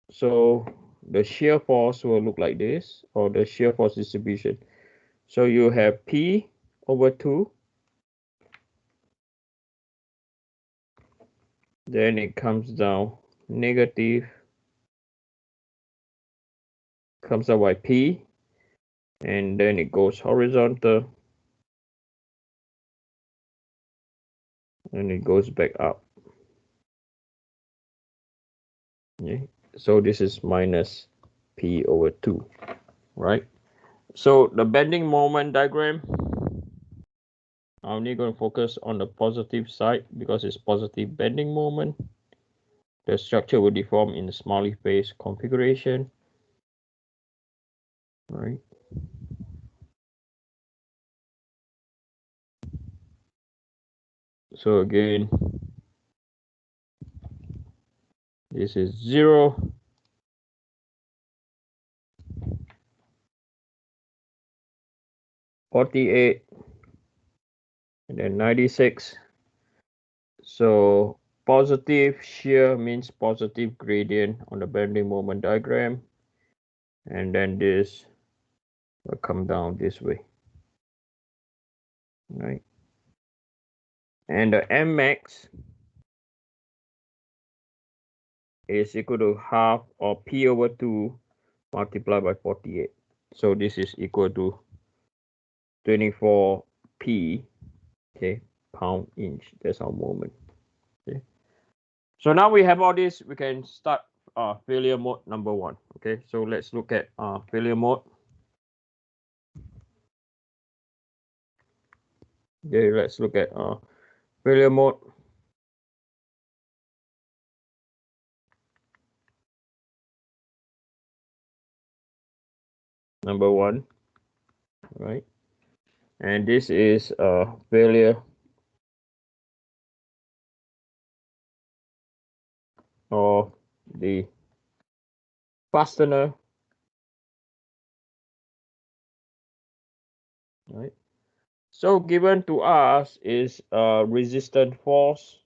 So the shear force will look like this, or the shear force distribution. So you have P over 2. Then it comes down negative, comes out by P, and then it goes horizontal, and it goes back up. Okay. So this is minus P over 2, right? So the bending moment diagram, I'm only going to focus on the positive side because it's positive bending moment. The structure will deform in the smiley face configuration, right? So again, this is 0, 48, and then 96. So positive shear means positive gradient on the bending moment diagram, and then this will come down this way, right? And the M max is equal to half of P over 2 multiplied by 48. So this is equal to 24 P, okay, pound inch. That's our moment. Okay. So now we have all this, we can start failure mode number 1. Okay, so let's look at failure mode. Okay, let's look at failure mode. Number 1, right? And this is failure of the fastener, right? So given to us is resistant force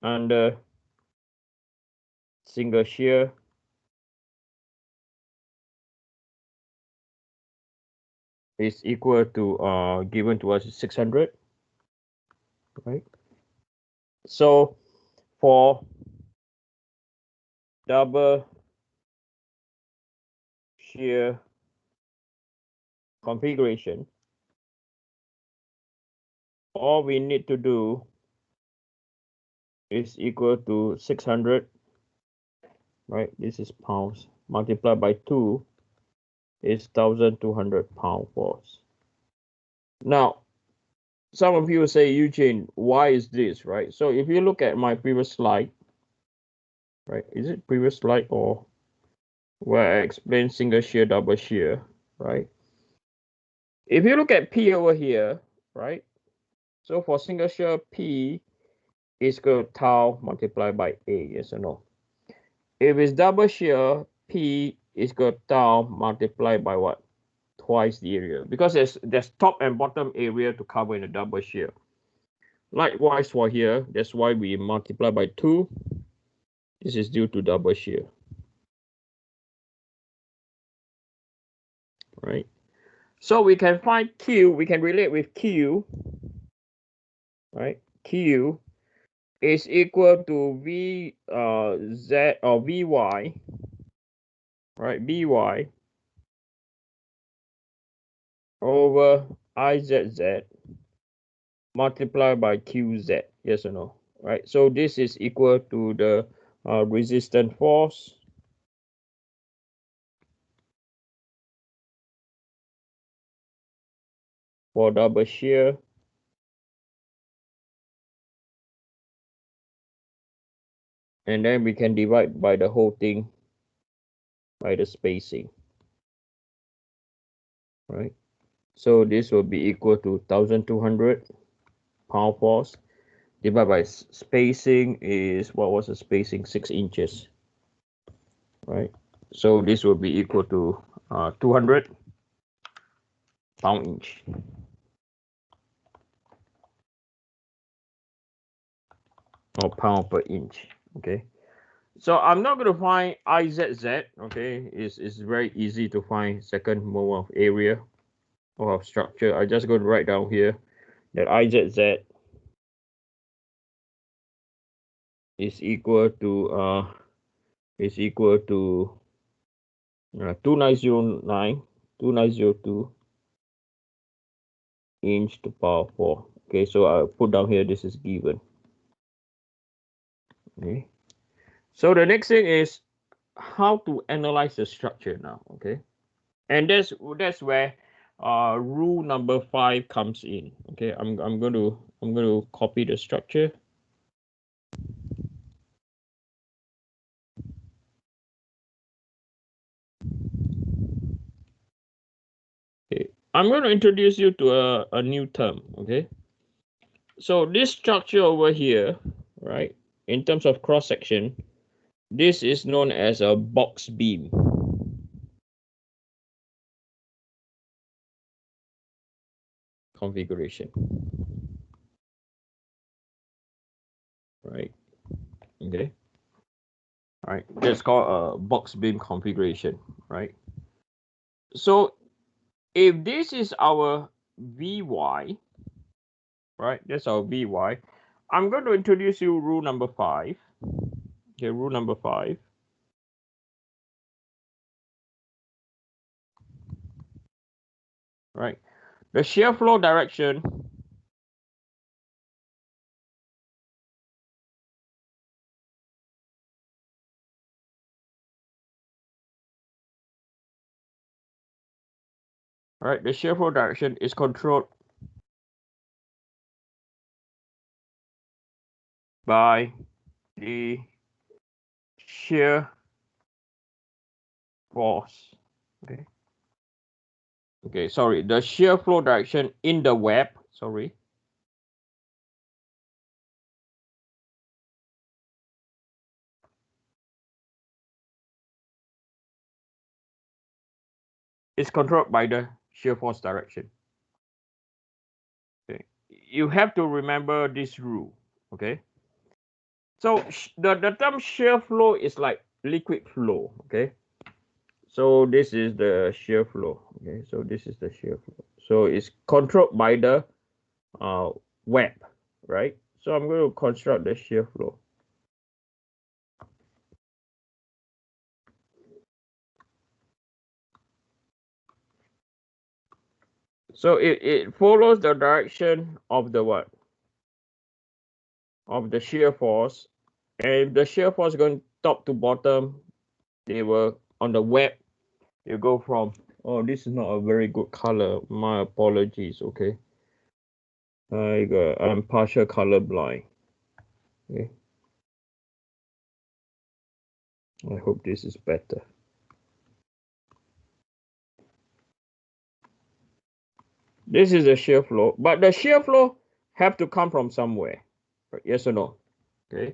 under single shear is equal to given to us is 600, right? So for double shear configuration, all we need to do is equal to 600, right? This is pounds multiplied by 2 is 1,200 pound force. Now, some of you will say, Eugene, why is this, right? So if you look at my previous slide, right? Is it previous slide or where I explained single shear, double shear, right? If you look at P over here, right? So for single shear, P is equal to tau multiplied by A, yes or no? If it's double shear, P is equal to tau multiplied by what? Twice the area, because there's top and bottom area to cover in a double shear. Likewise for here, that's why we multiply by 2. This is due to double shear, right? So we can find Q, we can relate with Q, right? Q is equal to V Z or Vy, right? Vy over Izz multiplied by Qz, yes or no, right? So this is equal to the resistant force for double shear and then we can divide by the whole thing by the spacing, right? So this will be equal to 1,200 pound force divided by spacing is, what was the spacing? 6 inches, right? So this will be equal to 200 pound inch. or pound per inch. Okay, so I'm not going to find IZZ. Okay, it's very easy to find second mole of area or of structure. I just going to write down here that IZZ is equal to 2902 inch to power 4. Okay, so I'll put down here this is given. Okay, so the next thing is how to analyze the structure now. Okay, and that's where rule number 5 comes in. Okay, I'm going to copy the structure. Okay, I'm going to introduce you to a new term. Okay, so this structure over here, right, in terms of cross section, this is known as a box beam. Configuration, right? Okay, all right, that's called a box beam configuration, right? So if this is our Vy, right, that's our Vy, I'm going to introduce you rule number 5. Okay, rule number 5. Right, the shear flow direction right, the shear flow direction is controlled by the shear force. Okay. Okay, sorry, the shear flow direction in the web, sorry, is controlled by the shear force direction. Okay, you have to remember this rule. Okay, so the term shear flow is like liquid flow. Okay, so this is the shear flow. Okay, so this is the shear flow. So it's controlled by the web, right? So I'm going to construct the shear flow. So it follows the direction of the what? Of the shear force. And if the shear force going top to bottom, they will on the web, you go from, oh, this is not a very good color. My apologies, okay. I'm partial color blind. Okay. I hope this is better. This is the shear flow, but the shear flow have to come from somewhere. Yes or no? Okay.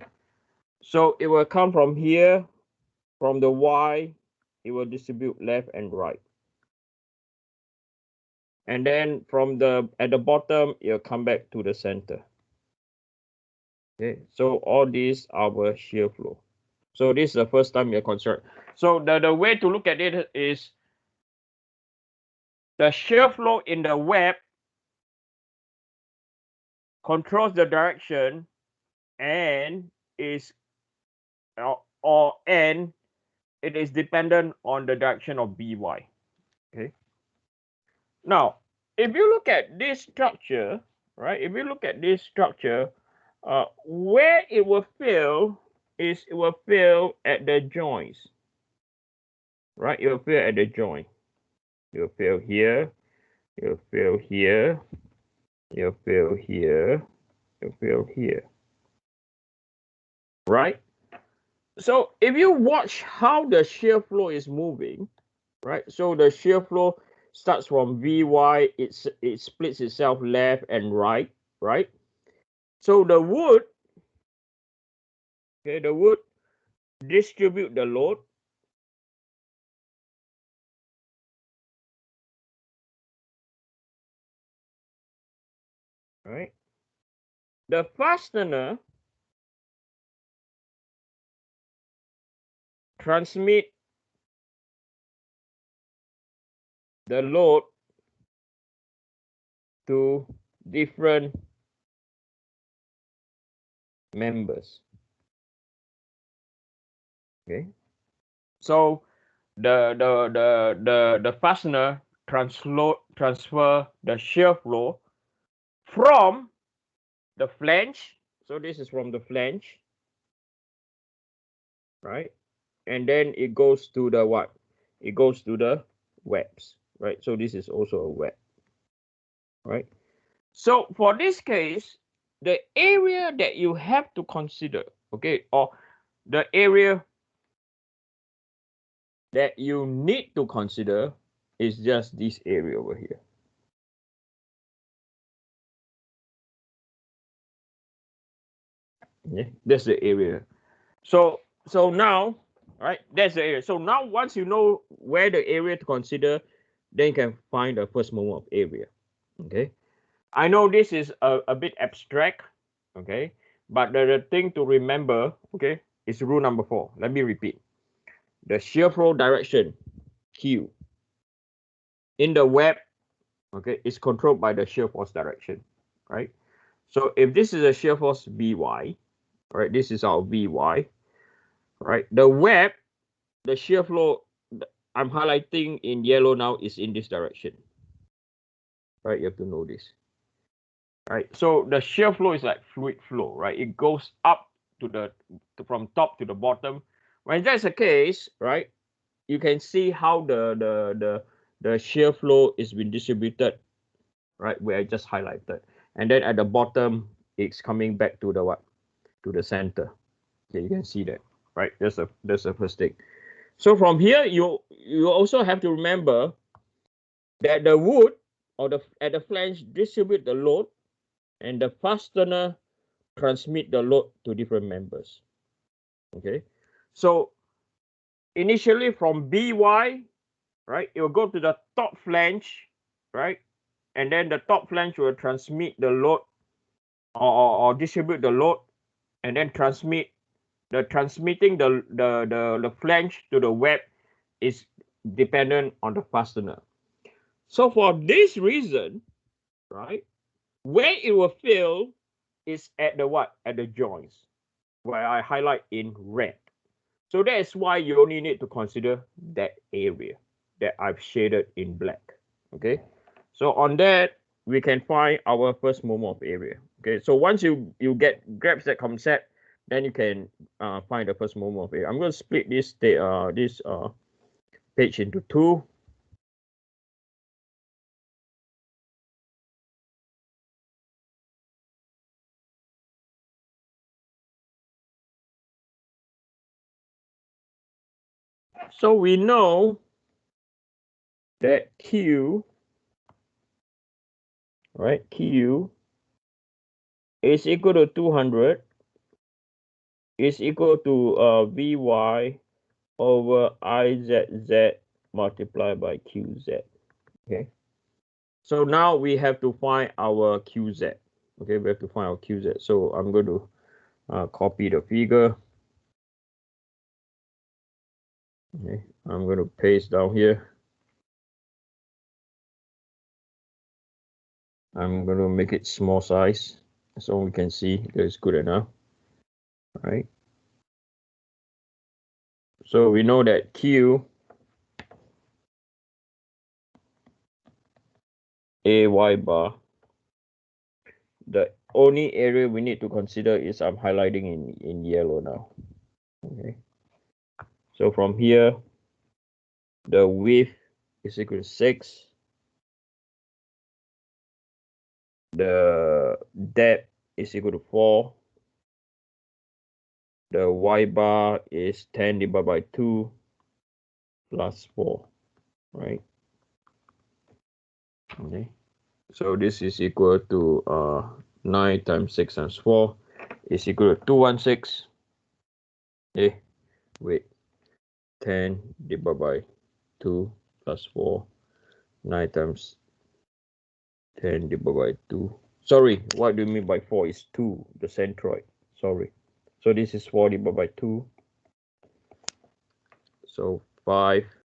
So it will come from here, from the Y, it will distribute left and right. And then from at the bottom, it'll come back to the center. Okay, so all these are our shear flow. So this is the first time you're concerned. So the way to look at it is the shear flow in the web controls the direction and is and it is dependent on the direction of By. Okay. Now, if you look at this structure, right? If you look at this structure, where it will fail is it will fail at the joints, right? It will fail at the joint. It will fail here. It will fail here. It will fail here. It will fail here. Right? So if you watch how the shear flow is moving, right? So the shear flow starts from Vy, it splits itself left and right, right? So the wood, okay, the wood distribute the load, right? The fastener transmit the load to different members. Okay, so the fastener transfer the shear flow from the flange. So this is from the flange, right? And then it goes to the what? It goes to the webs, right? So this is also a web, right? So for this case, the area that you have to consider, okay, or the area that you need to consider is just this area over here. Yeah, that's the area. So now, right, that's the area. So now once you know where the area to consider, then you can find the first moment of area. Okay, I know this is a bit abstract, okay, but the thing to remember, okay, is rule number 4. Let me repeat. The shear flow direction, Q, in the web, okay, is controlled by the shear force direction, right? So if this is a shear force Vy, right, this is our Vy, right? The web, the shear flow I'm highlighting in yellow now is in this direction, right? You have to know this, right? So the shear flow is like fluid flow, right? It goes up to from top to the bottom. When that's the case, right, you can see how the shear flow is being distributed, right, where I just highlighted, and then at the bottom it's coming back to the what? To the center. Okay, you can see that, right? That's the first thing. So from here, you also have to remember that the wood or at the flange distribute the load, and the fastener transmit the load to different members. Okay, so initially from By, right, it will go to the top flange, right, and then the top flange will transmit the load or distribute the load, and then transmitting the flange to the web is dependent on the fastener. So for this reason, right, where it will fail is at the what? At the joints, where I highlight in red. So that is why you only need to consider that area that I've shaded in black. Okay, so on that we can find our first moment of area. Okay, so once you grasp that concept, then you can find the first moment of area. I'm going to split this page into two. So we know that Q, right, Q is equal to 200 is equal to Vy over Izz multiplied by Qz. Okay, so now we have to find our Qz. Okay, we have to find our Qz. So I'm going to copy the figure. Okay, I'm going to paste down here. I'm going to make it small size so we can see that it's good enough. All right. So we know that Q AY bar, the only area we need to consider is I'm highlighting in yellow now. Okay. So from here, the width is equal to 6. The depth is equal to 4. The Y bar is 10 divided by 2 plus 4, right? Okay. So this is equal to 9 times 6 times 4 is equal to 216. Okay, wait. 10 divided by 2 plus 4. 9 times 10 divided by 2. Sorry, what do you mean by 4 is 2, the centroid. Sorry. So this is 4 divided by 2. So 5